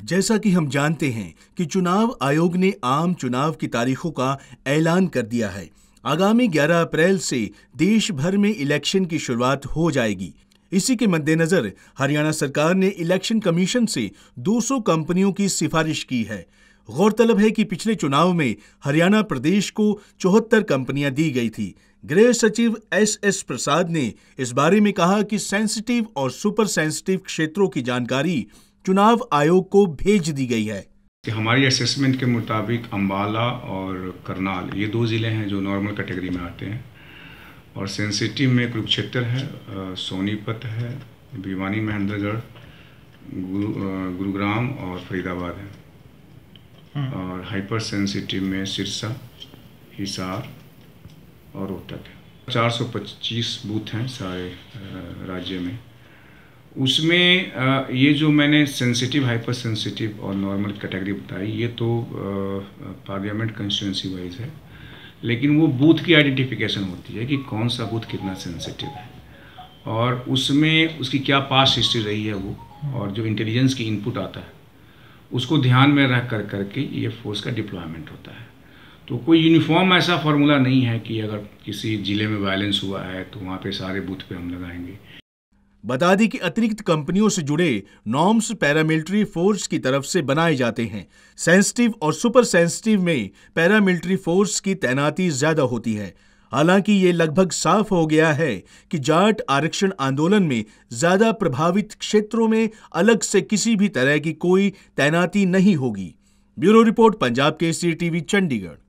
जैसा कि हम जानते हैं कि चुनाव आयोग ने आम चुनाव की तारीखों का ऐलान कर दिया है। आगामी 11 अप्रैल से देश भर में इलेक्शन की शुरुआत हो जाएगी। इसी के मद्देनजर हरियाणा सरकार ने इलेक्शन कमीशन से 200 कंपनियों की सिफारिश की है। गौरतलब है कि पिछले चुनाव में हरियाणा प्रदेश को 74 कंपनियां दी गई थी। गृह सचिव एस प्रसाद ने इस बारे में कहा कि सेंसिटिव और सुपर सेंसिटिव क्षेत्रों की जानकारी चुनाव आयोग को भेज दी गई है। हमारी असेसमेंट के मुताबिक अंबाला और करनाल ये 2 ज़िले हैं जो नॉर्मल कैटेगरी में आते हैं, और सेंसिटिव में कुरुक्षेत्र है, सोनीपत है, भिवानी महेंद्रगढ़, गुरुग्राम और फरीदाबाद है, और हाइपर सेंसिटिव में सिरसा, हिसार और रोहतक है। 425 बूथ हैं सारे राज्य में। उसमें ये जो मैंने सेंसिटिव, हाइपर सेंसिटिव और नॉर्मल कैटेगरी बताई, ये तो पार्लियामेंट कंस्टिट्यूंसी वाइज है, लेकिन वो बूथ की आइडेंटिफिकेशन होती है कि कौन सा बूथ कितना सेंसिटिव है और उसमें उसकी क्या पास्ट हिस्ट्री रही है वो, और जो इंटेलिजेंस की इनपुट आता है उसको ध्यान में रख करके ये फोर्स का डिप्लॉयमेंट होता है। तो कोई यूनिफॉर्म ऐसा फार्मूला नहीं है कि अगर किसी ज़िले में वायलेंस हुआ है तो वहाँ पे सारे बूथ पे हम लगाएंगे। बता दें कि अतिरिक्त कंपनियों से जुड़े नॉर्म्स पैरामिलिट्री फोर्स की तरफ से बनाए जाते हैं। सेंसिटिव और सुपर सेंसिटिव में पैरामिलिट्री फोर्स की तैनाती ज्यादा होती है। हालांकि ये लगभग साफ हो गया है कि जाट आरक्षण आंदोलन में ज्यादा प्रभावित क्षेत्रों में अलग से किसी भी तरह की कोई तैनाती नहीं होगी। Bureau report, Punjab Kesari TV, Chandigarh.